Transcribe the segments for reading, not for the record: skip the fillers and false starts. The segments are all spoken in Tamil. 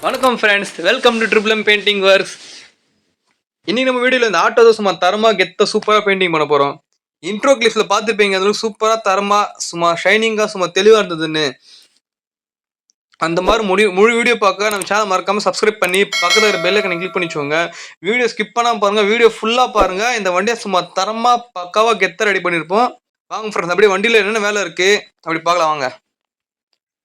வணக்கம் friends, welcome to triple M painting works. இன்னைக்கு நம்ம வீடியோவில் இந்த ஆட்டோ தான் சும்மா தரமாக கெத்த சூப்பராக பெயிண்டிங் பண்ண போகிறோம். இன்ட்ரோ கிளிப்ஸில் பார்த்துருப்பீங்க, அந்த சூப்பராக தரமாக சும்மா ஷைனிங்காக சும்மா தெளிவாக இருந்ததுன்னு. அந்த மாதிரி முழு வீடியோ பார்க்க நம்ம சேனல் மறக்காமல் சப்ஸ்கிரைப் பண்ணி பக்கத்தில் இருக்கிற பெல் ஐக்கனை கிளிக் பண்ணிச்சோங்க. வீடியோ ஸ்கிப் பண்ணாமல் பாருங்கள், வீடியோ ஃபுல்லாக பாருங்கள். இந்த வண்டியை சும்மா தரமாக பக்காவாக கெத்த ரெடி பண்ணியிருப்போம். வாங்க ஃப்ரெண்ட்ஸ், அப்படியே வண்டியில் என்னென்ன வேலை இருக்குது அப்படி பார்க்கலாம் வாங்க.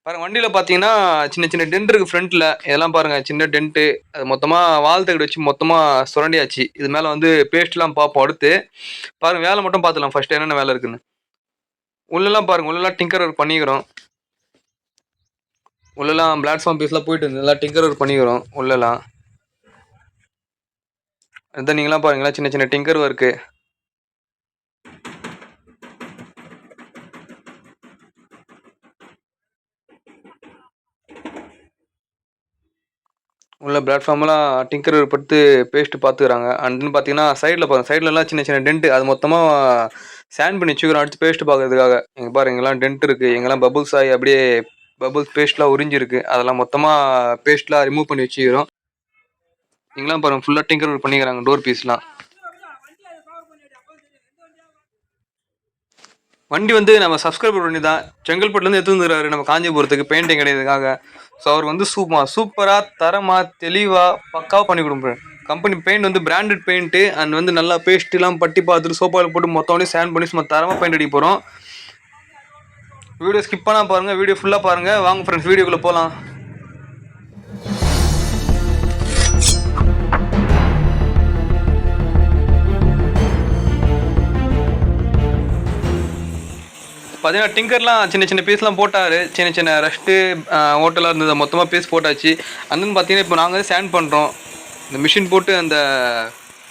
பாருங்க, வண்டியில் பார்த்தீங்கன்னா சின்ன சின்ன டென்ட் இருக்குது ஃப்ரண்ட்டில். இதெல்லாம் பாருங்கள், சின்ன டென்ட்டு. அது மொத்தமாக வால் தகடு வச்சு மொத்தமாக சுரண்டியாச்சு. இது மேலே வந்து பேஸ்ட்லாம் பார்ப்போம் அடுத்து. பாருங்கள், வேலை மட்டும் பார்த்துலாம் ஃபஸ்ட்டு என்னென்ன வேலை இருக்குன்னு. உள்ளெல்லாம் பாருங்கள், உள்ளெல்லாம் டிங்கர் ஒர்க் பண்ணிக்கிறோம். உள்ளெல்லாம் பிளாட்ஃபார்ம் பீஸ்லாம் போயிட்டு இருந்து எல்லாம் டிங்கர் ஒர்க் பண்ணிக்கிறோம் உள்ளெல்லாம். அதுதான் நீங்களாம் பாருங்களா, சின்ன சின்ன டிங்கர் ஒர்க்கு. உள்ள பிளாட்ஃபார்ம்லாம் டிங்கர் படுத்து பேஸ்ட்டு பார்த்துக்கிறாங்க. அண்டுன்னு பார்த்தீங்கன்னா சைடில் பாருங்கள், சைட்லலாம் சின்ன சின்ன டென்ட்டு. அது மொத்தமாக சேண்ட் பண்ணி வச்சுக்கிறோம் அடுத்து பேஸ்ட்டு பார்க்கறதுக்காக. இங்கே பாருங்க, இங்கெல்லாம் டென்ட் இருக்குது, எங்கெல்லாம் பபுள்ஸ் ஆகி அப்படியே பபுள்ஸ் பேஸ்ட்லாம் உறிஞ்சிருக்கு. அதெல்லாம் மொத்தமாக பேஸ்ட்லாம் ரிமூவ் பண்ணி வச்சுக்கிறோம். இங்கெல்லாம் பாருங்கள், ஃபுல்லாக டிங்கர் பண்ணிக்கிறாங்க டோர் பீஸ்லாம். வண்டி வந்து நம்ம சப்ஸ்கிரைபர் பண்ணி தான் செங்கல்பட்டுலேருந்து எடுத்து வந்துடுறாரு நம்ம காஞ்சிபுரத்துக்கு பெயிண்டிங் கிடையாதுக்காக. ஸோ அவர் வந்து சூப்பராக தரமாக தெளிவாக பக்காவாக பண்ணி கொடுப்பேன். கம்பெனி பெயிண்ட் வந்து பிராண்டட் பெயிண்ட்டு. அண்ட் வந்து நல்லா பேஸ்ட்லாம் பட்டி பார்த்துட்டு சோப்பாவில் போட்டு மொத்தம் சேண்ட் பண்ணி சும்மா தரமாக பெயிண்ட் அடிக்க போகிறோம். வீடியோ ஸ்கிப் பண்ணால் பாருங்கள், வீடியோ ஃபுல்லாக பாருங்கள். வாங்க ஃப்ரெண்ட்ஸ், வீடியோக்குள்ளே போகலாம். பார்த்தீங்கன்னா டிங்கர்லாம் சின்ன சின்ன பீஸ்லாம் போட்டார். சின்ன சின்ன ரஷ்ட்டு ஹோட்டலாக இருந்தது மொத்தமாக பீஸ் போட்டாச்சு. அந்தன்னு பார்த்தீங்கன்னா இப்போ நாங்கள் சேண்ட் பண்ணுறோம். இந்த மிஷின் போட்டு அந்த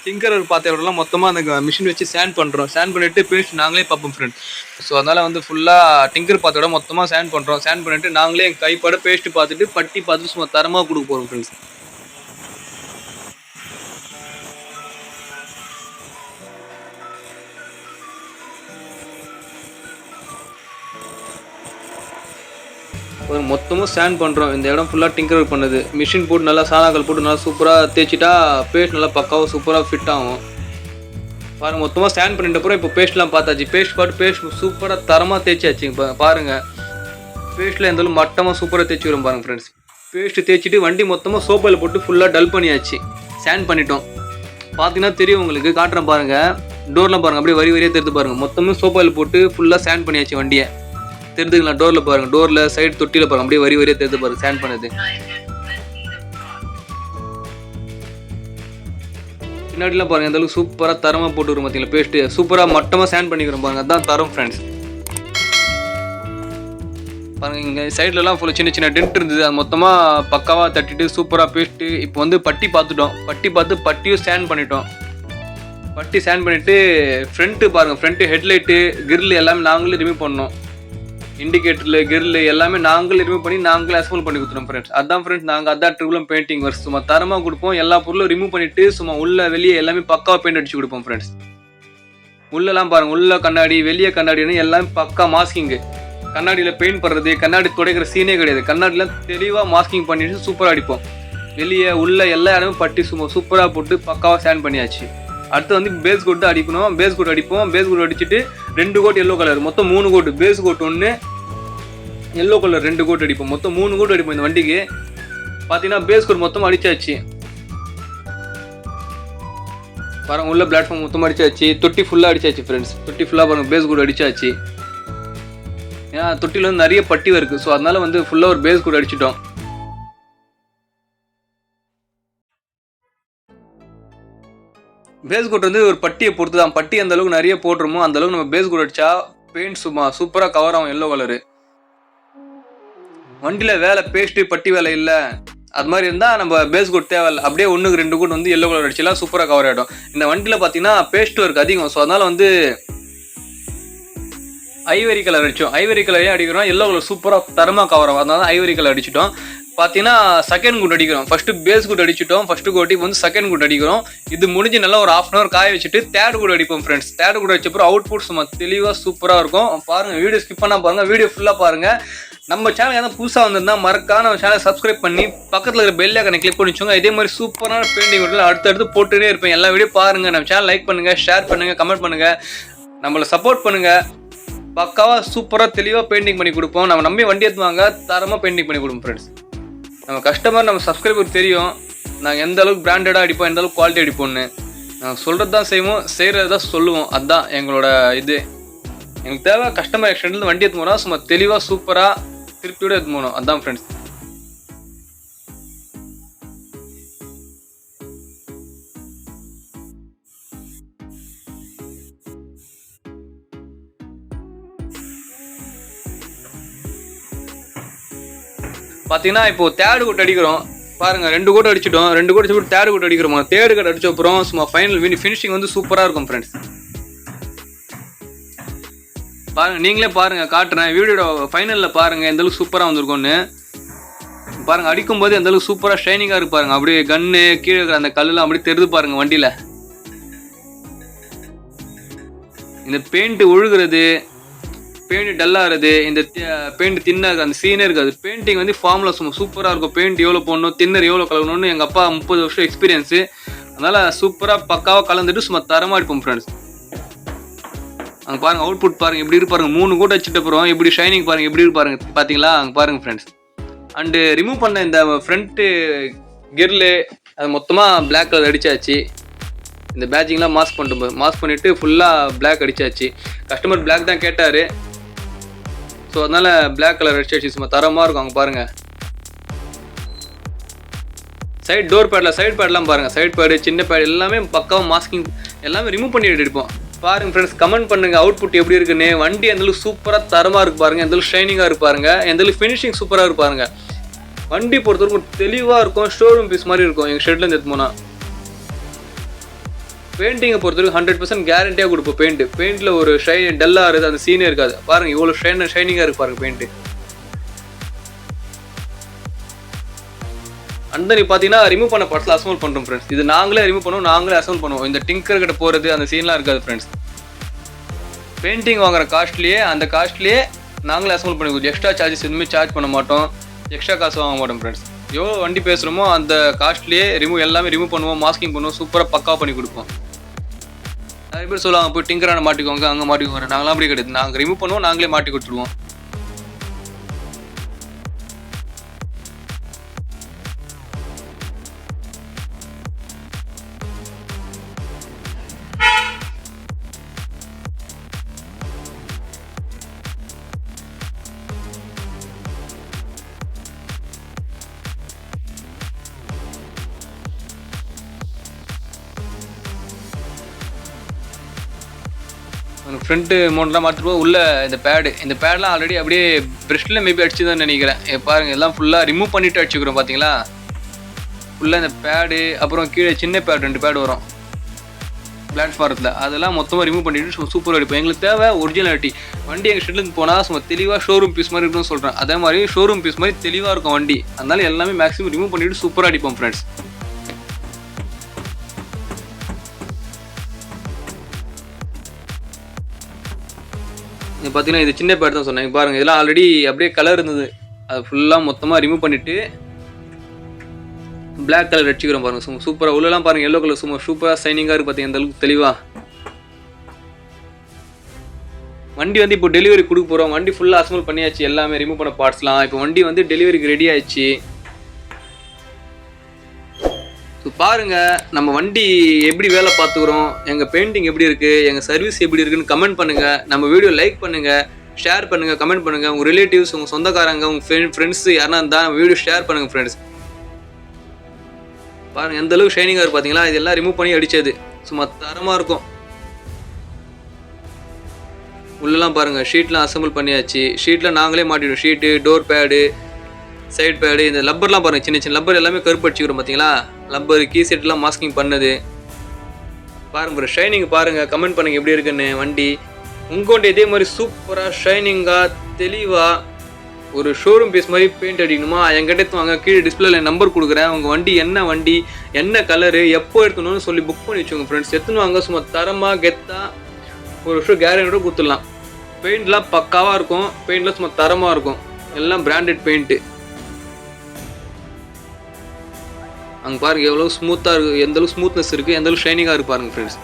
டிங்கர் பார்த்தவரெல்லாம் மொத்தமாக அந்த மிஷின் வச்சு சேண்ட் பண்ணுறோம். சேண்ட் பண்ணிவிட்டு பேஸ்ட் நாங்களே பார்ப்போம் ஃப்ரெண்ட். ஸோ அதனால் வந்து ஃபுல்லாக டிங்கர் பார்த்தோட மொத்தமாக சேண்ட் பண்ணுறோம். சேண்ட் பண்ணிவிட்டு நாங்களே எங்கள் கைப்பட பேஸ்ட்டு பார்த்துட்டு பட்டி பார்த்துட்டு சும்மா தரமாக கொடுக்க போகிறோம் ஃப்ரெண்ட்ஸ். ஒரு மொத்தமும் ஸ்டாண்ட் பண்ணுறோம். இந்த இடம் ஃபுல்லாக டிங்கர் பண்ணுது. மிஷின் போட்டு நல்லா சாணாக்கள் போட்டு நல்லா சூப்பராக தேய்ச்சிட்டா பேஸ்ட் நல்லா பக்காவாக சூப்பராக ஃபிட் ஆகும். பாருங்கள், மொத்தமாக ஸ்டாண்ட் பண்ணிட்ட அப்புறம் இப்போ பேஸ்ட்லாம் பார்த்தாச்சு. பேஸ்ட் சூப்பராக தரமாக தேய்ச்சாச்சு. இப்போ பாருங்கள், பேஸ்ட்டில் இருந்தாலும் மட்டமாக சூப்பராக தேய்ச்சி வரும் பாருங்கள் ஃப்ரெண்ட்ஸ். பேஸ்ட்டு தேய்ச்சிட்டு வண்டி மொத்தமாக சோப்பாயில் போட்டு ஃபுல்லாக டல் பண்ணியாச்சு. ஸ்டாண்ட் பண்ணிட்டோம். பார்த்தீங்கன்னா தெரியும் உங்களுக்கு, காட்டுறேன் பாருங்கள். டோர்லாம் பாருங்கள், அப்படியே வரியாக தெரிஞ்சு பாருங்கள். மொத்தமாக சோப்பாயில் போட்டு ஃபுல்லாக ஸ்டாண்ட் பண்ணியாச்சு வண்டியை. தெரிஞ்சுக்கலாம், டோரில் பாருங்கள், டோரில் சைடு தொட்டியில் பாருங்கள், அப்படியே வரியாக தெரிஞ்சு பாருங்கள் ஸ்டாண்ட் பண்ணது. பின்னாடிலாம் பாருங்கள், இந்த அளவுக்கு சூப்பராக தரமாக போட்டு வரும் பார்த்தீங்களா பேஸ்ட்டு. சூப்பராக மட்டமாக ஸ்டாண்ட் பண்ணிக்கிறோம் பாருங்கள், அதுதான் தரம் ஃப்ரெண்ட்ஸ். பாருங்கள், இங்கே சைட்லலாம் ஃபுல்லாக சின்ன சின்ன டென்ட் இருந்தது. அது மொத்தமாக பக்காவாக தட்டிட்டு சூப்பராக பேஸ்ட்டு. இப்போ வந்து பட்டி பார்த்துட்டோம். பட்டியும் ஸ்டாண்ட் பண்ணிட்டோம். பட்டி ஸ்டாண்ட் பண்ணிவிட்டு ஃப்ரண்ட்டு பாருங்கள், ஃப்ரண்ட்டு ஹெட்லைட்டு கிரில் எல்லாமே நாங்களே ரிமூவ் பண்ணோம். இண்டிகேட்டரில் கிரில் எல்லாமே நாங்களே ரிமூவ் பண்ணி நாங்களே அசம்பிள் பண்ணி கொடுத்துருவோம் ஃப்ரெண்ட்ஸ். அதான் ஃப்ரெண்ட்ஸ், நாங்கள் அதான் ட்ரிபிள் எம் பெயிண்டிங் ஒர்க்ஸ். சும்மா தரமாக கொடுப்போம். எல்லா பொருளும் ரிமூவ் பண்ணிவிட்டு சும்மா உள்ள வெளியே எல்லாமே பக்காவாக பெயிண்ட் அடிச்சு கொடுப்போம் ஃப்ரெண்ட்ஸ். உள்ளெல்லாம் பாருங்கள், உள்ள கண்ணாடி வெளியே கண்ணாடின்னு எல்லாமே பக்கா மாஸ்கிங்கு. கண்ணாடியில் பெயிண்ட் பண்ணுறது, கண்ணாடி துடைக்கிற சீனே கிடையாது. கண்ணாடிலாம் தெளிவாக மாஸ்கிங் பண்ணிட்டு சூப்பராக அடிப்போம். வெளியே உள்ள எல்லா இடமும் பட்டி சும்மா சூப்பராக போட்டு பக்காவாக ஸ்டாண்ட் பண்ணியாச்சு. அடுத்து வந்து பேஸ் கோட் அடிக்கணும். பேஸ் கோட் அடிப்போம். பேஸ் கோட் அடிச்சுட்டு 2 கோட் எல்லோ கலர், மொத்தம் 3 coat. Base coat 1, yellow colour 2 coat அடிப்போம். மொத்தம் 3 கோட் அடிப்போம் இந்த வண்டிக்கு. பார்த்தீங்கன்னா பேஸ் கோட் மொத்தம் அடிச்சாச்சு. பாருங்க, உள்ள பிளாட்ஃபார்ம் மொத்தமாக அடிச்சாச்சு. தொட்டி ஃபுல்லாக அடிச்சாச்சு ஃப்ரெண்ட்ஸ். தொட்டி ஃபுல்லாக பாருங்கள், பேஸ் கோட் அடிச்சாச்சு. ஏன்னா தொட்டியில் வந்து நிறைய பட்டி இருக்குது. ஸோ அதனால வந்து ஃபுல்லாக ஒரு பேஸ் கோட் அடிச்சிட்டோம். பேஸ் கோட் வந்து ஒரு பட்டியை பொறுத்து தான். பட்டி அந்த அளவுக்கு நிறைய போட்டுருமோ அந்த அளவுக்கு நம்ம பேஸ் கோட் அடித்தா பெயிண்ட் சும்மா சூப்பராக கவர் ஆகும் எல்லோ கலரு. வண்டியில் வேலை பேஸ்ட்டு பட்டி வேலை இல்லை அது மாதிரி இருந்தால் நம்ம பேஸ் கோட் தேவையில்லை. அப்படியே 1க்கு 2 கோட் வந்து எல்லோ கலர் அடிச்சுலாம் சூப்பராக கவர் ஆகிடும். இந்த வண்டியில் பார்த்தீங்கன்னா பேஸ்ட் ஒர்க் அதிகம். ஸோ அதனால் வந்து ஐவரி கலர் அடித்தோம். ஐவரி கலரே அடிக்கிறோம், எல்லோ கலர் சூப்பராக தரமாக கவர் ஆகும். அதனால ஐவரி கலர் அடிச்சிட்டோம். பார்த்தீங்கன்னா செகண்ட் கோட் அடிக்கிறோம். ஃபஸ்ட்டு பேஸ் கோட் அடிச்சிட்டோம். ஃபஸ்ட்டு கோட்டி வந்து செகண்ட் கோட் அடிக்கிறோம். இது முடிஞ்சு நல்லா ஒரு 1/2 hour காய வச்சுட்டு தேர்ட் கோட் அடிப்போம் ஃப்ரெண்ட்ஸ். தேர்ட் கோட் அடிச்சப்பறம் அவுட்புட் சும்மா தெளிவாக சூப்பராக இருக்கும். பாருங்கள், வீடியோ ஸ்கிப் பண்ணால் பாருங்கள், வீடியோ ஃபுல்லாக பாருங்கள். நம்ம சேனல் எதாவது புதுசாக வந்திருந்தா மறக்காம நம்ம சேனலை சப்ஸ்கிரைப் பண்ணி பக்கத்தில் இருக்கிற பெல் ஐகானை கிளிக் பண்ணி வச்சுக்கோங்க. இதே மாதிரி சூப்பரான பெயிண்டிங் வீடியோவில் அடுத்தடுத்து போட்டுகிட்டே இருப்பேன். எல்லா வீடியோ பாருங்கள். நம்ம சேனல் லைக் பண்ணுங்கள், ஷேர் பண்ணுங்கள், கமெண்ட் பண்ணுங்கள், நம்மளை சப்போர்ட் பண்ணுங்கள். பக்காவாக சூப்பராக தெளிவாக பெயிண்டிங் பண்ணி கொடுப்போம். நம்ம நம்பி வண்டி எடுத்துவாங்க, தரமாக பெயிண்டிங் பண்ணி கொடுப்போம் ஃப்ரெண்ட்ஸ். நம்ம கஸ்டமர் நம்ம சப்ஸ்கிரைபர் தெரியும் நாங்கள் எந்த அளவுக்கு பிராண்டடாக அடிப்போம், எந்த அளவுக்கு குவாலிட்டி அடிப்போம்னு. நாங்கள் சொல்கிறது தான் செய்வோம், செய்கிறது தான் சொல்லுவோம். அதுதான் எங்களோட இது. எங்களுக்கு தேவை கஸ்டமர் எக்ஸ்டெண்ட்லேருந்து வண்டி எடுத்து போனால் சும்மா தெளிவாக சூப்பராக திருப்பியோடு எடுத்து போகணும். அதுதான் ஃப்ரெண்ட்ஸ். பார்த்தீங்கன்னா இப்போ தேர்டு கோட் அடிக்கிறோம் பாருங்க. 2 கோட் அடிச்சிட்டோம். 2 கோட் அடிச்சு தேர்டு கோட் அடிக்கிறோம். தேர்டு கோட் அடிச்ச அப்புறம் சும்மா ஃபைனல் ஃபினிஷிங் வந்து சூப்பராக இருக்கும் ஃப்ரெண்ட்ஸ். பாருங்க, நீங்களே பாருங்க, காட்டுறேன் வீடியோட ஃபைனலில் பாருங்க எந்த அளவுக்கு சூப்பராக வந்திருக்கும்னு பாருங்க. அடிக்கும்போது எந்த அளவுக்கு சூப்பராக ஷைனிங்காக இருக்கு பாருங்க. அப்படியே கன்னு கீழே இருக்கிற அந்த கல்லுலாம் அப்படியே தெரிது பாருங்க வண்டியில். இந்த பெயிண்ட் ஒழுகுறது, பெயிண்ட் டல்லாகிறது, இந்த பெயிண்ட் தின்னாக அந்த சீனே இருக்காது. பெயிண்டிங் வந்து ஃபார்முலா சூப்பராக இருக்கும். பெயிண்ட் எவ்வளோ போடணும், தின்னர் எவ்வளோ கலக்கணும்னு எங்கள் அப்பா 30 வருஷம் எக்ஸ்பீரியன்ஸு. அதனால் சூப்பராக பக்காவாக கலந்துட்டு சும்மா தரமாக அடிப்போம் ஃப்ரெண்ட்ஸ். அங்கே பாருங்கள் அவுட்புட் பாருங்கள் எப்படி இருக்கு பாருங்கள். 3 கோட் அடிச்சுட்டு அப்புறம் எப்படி ஷைனிங் பாருங்கள் எப்படி இருக்கு பாருங்கள். பார்த்தீங்களா அங்கே பாருங்கள் ஃப்ரெண்ட்ஸ். அண்டு ரிமூவ் பண்ண இந்த ஃப்ரண்ட்டு கிர்லு அது மொத்தமாக பிளாக் கலர் அடித்தாச்சு. இந்த பேட்சிங்லாம் மாஸ்க் பண்ணிவிட்டு ஃபுல்லாக பிளாக் அடித்தாச்சு. கஸ்டமர் பிளாக் தான் கேட்டார். ஸோ அதனால் பிளாக் கலர் அடிச்சாச்சு. சும்மா தரமாக இருக்கும். அங்கே பாருங்கள் சைட் டோர் பேடில் சைட் பேட்லாம் பாருங்கள். சைட் பேடு சின்ன பேடு எல்லாமே பக்காவாக மாஸ்கிங் எல்லாமே ரிமூவ் பண்ணி எடுப்போம். பாருங்கள் ஃப்ரெண்ட்ஸ், கமெண்ட் பண்ணுங்கள் அவுட்புட் எப்படி இருக்குன்னு. வண்டி எந்தளவுக்கு சூப்பராக தரமாக இருக்கு பாருங்கள். எந்தளவுக்கு ஷைனிங்காக இருப்பாருங்க, எந்தளவுக்கு ஃபினிஷிங் சூப்பராக இருப்பாருங்க. வண்டி பொறுத்தவரைக்கும் தெளிவாக இருக்கும். ஷோரூம் பீஸ் மாதிரி இருக்கும். எங்கள் ஷெட்லேருந்து எடுத்து போனால் பெயிண்டிங்கை பொறுத்தவரைக்கும் 100% கேரண்டியாக கொடுப்போம். பெயிண்டில் ஒரு டல்லாக இருக்குது அந்த சீனே இருக்காது. பாருங்கள் இவ்வளோ ஷைனிங்காக இருக்கு பாருங்கள் பெயிண்ட்டு. அந்த நீ பார்த்தீங்கன்னா ரிமூவ் பண்ண பார்ட்ஸில் அசம்பிள் பண்ணுறோம் ஃப்ரெண்ட்ஸ். இது நாங்களே ரிமூவ் பண்ணுவோம், நாங்களே அசம்பிள் பண்ணுவோம். இந்த டிங்கர் கிட்ட போகிறது அந்த சீன்லாம் இருக்காது ஃப்ரெண்ட்ஸ். பெயிண்டிங் வாங்குற காஸ்ட்லியே அந்த காஸ்ட்லியே நாங்களே அசம்பிள் பண்ணி கொடுப்போம். எக்ஸ்ட்ரா சார்ஜஸ் எதுவுமே சார்ஜ் பண்ண மாட்டோம், எக்ஸ்ட்ரா காசு வாங்க மாட்டோம் ஃப்ரெண்ட்ஸ். எவ்வளோ வண்டி பேசுகிறோமோ அந்த காஸ்ட்லியே எல்லாமே ரிமூவ் பண்ணுவோம், மாஸ்கிங் பண்ணுவோம், சூப்பராக பக்காவாக பண்ணி கொடுப்போம். நிறைய பேர் சொல்லுவாங்க போய் டிங்கரான மாட்டிக்கோங்க, அங்கே மாட்டிக்கோங்க. நாங்களாம் அப்படி கிடையாது. நாங்கள் ரிமூவ் பண்ணுவோம், நாங்களே மாட்டி கொடுத்துருவோம். ஃப்ரண்ட்டு மோட்டெலாம் மாற்றிருப்போம். உள்ள இந்த பேடெலாம் ஆல்ரெடி அப்படியே ப்ரெஷ்டில் மேபி அடிச்சு தான் நினைக்கிறேன். பாருங்கள் எல்லாம் ஃபுல்லாக ரிமூவ் பண்ணிவிட்டு அடிச்சுக்கிறோம். பார்த்தீங்களா ஃபுல்லாக இந்த பேடு, அப்புறம் கீழே சின்ன பேடு 2 பேடு வரும் பிளாட்ஃபாரத்தில், அதெல்லாம் மொத்தமாக ரிமூவ் பண்ணிவிட்டு சூப்பராக அடிப்போம். எங்களுக்கு தேவை ஒரிஜினாலிட்டி. வண்டி எங்கள் ஷெட்லேருந்து போனால் சும்மா தெளிவாக ஷோரூம் பீஸ் மாதிரி இருக்குன்னு சொல்கிறேன். அதே மாதிரி ஷோரூம் பீஸ் மாதிரி தெளிவாக இருக்கும் வண்டி. அதனால எல்லாமே மேக்ஸிமம் ரிமூவ் பண்ணிவிட்டு சூப்பராக அடிப்போம் ஃப்ரெண்ட்ஸ். பார்த்தீங்கன்னா இது சின்ன பேட் தான் சொன்னேன். பாருங்கள் இதெல்லாம் ஆல்ரெடி அப்படியே கலர் இருந்தது, அது ஃபுல்லாக மொத்தமாக ரிமூவ் பண்ணிவிட்டு பிளாக் கலர் அடிச்சுக்கிறோம். பாருங்கள் சூப்பராக. உள்ளெல்லாம் பாருங்கள் எல்லோ கலர் சும்மா சூப்பராக ஷைனிங்காக இருக்குது. பார்த்தீங்க அந்த அளவுக்கு தெளிவாக. வண்டி வந்து இப்போ டெலிவரி கொடுக்க போகிறோம். வண்டி ஃபுல்லாக அசம்பிள் பண்ணியாச்சு, எல்லாமே ரிமூவ் பண்ண பார்ட்ஸ்லாம். இப்போ வண்டி வந்து டெலிவரிக்கு ரெடி ஆயிடுச்சு. பாருங்கள் நம்ம வண்டி எப்படி வேலை பார்த்துக்குறோம், எங்கள் பெயிண்டிங் எப்படி இருக்குது, எங்கள் சர்வீஸ் எப்படி இருக்குன்னு கமெண்ட் பண்ணுங்கள். நம்ம வீடியோ லைக் பண்ணுங்கள், ஷேர் பண்ணுங்கள், கமெண்ட் பண்ணுங்கள். உங்கள் ரிலேட்டிவ்ஸ், உங்கள் சொந்தக்காரங்க, உங்கள் ஃப்ரெண்ட்ஸு யாருன்னா இருந்தால் வீடியோ ஷேர் பண்ணுங்கள் ஃப்ரெண்ட்ஸ். பாருங்கள் எந்த அளவுக்கு ஷைனிங்காக இருக்குது பார்த்தீங்களா. இதெல்லாம் ரிமூவ் பண்ணி அடித்தது சும்மா தரமாக இருக்கும். உள்ளெல்லாம் பாருங்கள் ஷீட்லாம் அசம்பிள் பண்ணியாச்சு. ஷீட்டில் நாங்களே மாட்டிடுவோம். Sheet, door pad, side pad, இந்த லப்பர்லாம் பாருங்கள் சின்ன சின்ன லப்பர் எல்லாமே கருப்பு அடிச்சுக்கிறோம். பார்த்தீங்களா லப்பர் கீ செட்லாம் மாஸ்கிங் பண்ணது பாருங்கள். ஷைனிங் பாருங்கள், கமெண்ட் பண்ணுங்கள் எப்படி இருக்குன்னு. வண்டி உங்கள்கிட்ட இதே மாதிரி சூப்பராக ஷைனிங்காக தெளிவாக ஒரு ஷோரூம் பீஸ் மாதிரி பெயிண்ட் அடிக்கணுமா என்கிட்ட எடுத்துவாங்க. கீழே டிஸ்பிளேல நம்பர் கொடுக்குறேன். உங்கள் வண்டி என்ன கலரு எப்போ எடுக்கணும்னு சொல்லி புக் பண்ணி வச்சுக்கோங்க ஃப்ரெண்ட்ஸ். எடுத்துன்னு வாங்க. சும்மா தரமாக கெத்தாக ஒரு வருஷம் கேரண்டியோட கொடுத்துடலாம். பெயிண்ட்லாம் பக்காவாக இருக்கும். பெயிண்ட்லாம் சும்மா தரமாக இருக்கும். எல்லாம் பிராண்டட் பெயிண்ட்டு. அங்கே பாருங்கள் எவ்வளோ ஸ்மூத்தாக இருக்குது, எந்தளவு ஸ்மூத்னஸ் இருக்குது, எந்தளவு ஷைனிங்காக இருக்குது பாருங்கள் ஃப்ரெண்ட்ஸ்.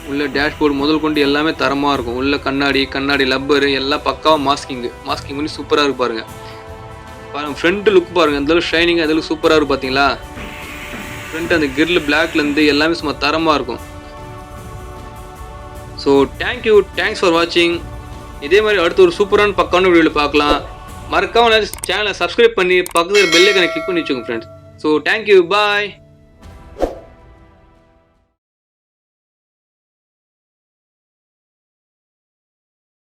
உள்ள டேஷ்போர்டு முதல் கொண்டு எல்லாமே தரமாக இருக்கும். உள்ள கண்ணாடி லப்பரு எல்லாம் பக்காவாக மாஸ்கிங் பண்ணி சூப்பராக இருக்கு பாருங்கள். ஃப்ரண்ட் லுக் பாருங்கள் எந்தளவு ஷைனிங், எந்தளவு சூப்பராக இருக்குது பார்த்தீங்களா. ஃப்ரண்ட் அந்த கிரில் பிளாக்லேருந்து எல்லாமே சும்மா தரமாக இருக்கும். ஸோ தேங்க்ஸ் ஃபார் வாட்சிங். இதே மாதிரி அடுத்து ஒரு சூப்பரான பக்கான வீடியோவில் பார்க்கலாம். மறக்காம சேனலை சப்ஸ்கிரைப் பண்ணி பக்கத்தில் பெல் ஐகானை கிளிக் பண்ணி வச்சுக்கோங்க ஃப்ரெண்ட்ஸ். ஸோ தேங்க்யூ, பாய்.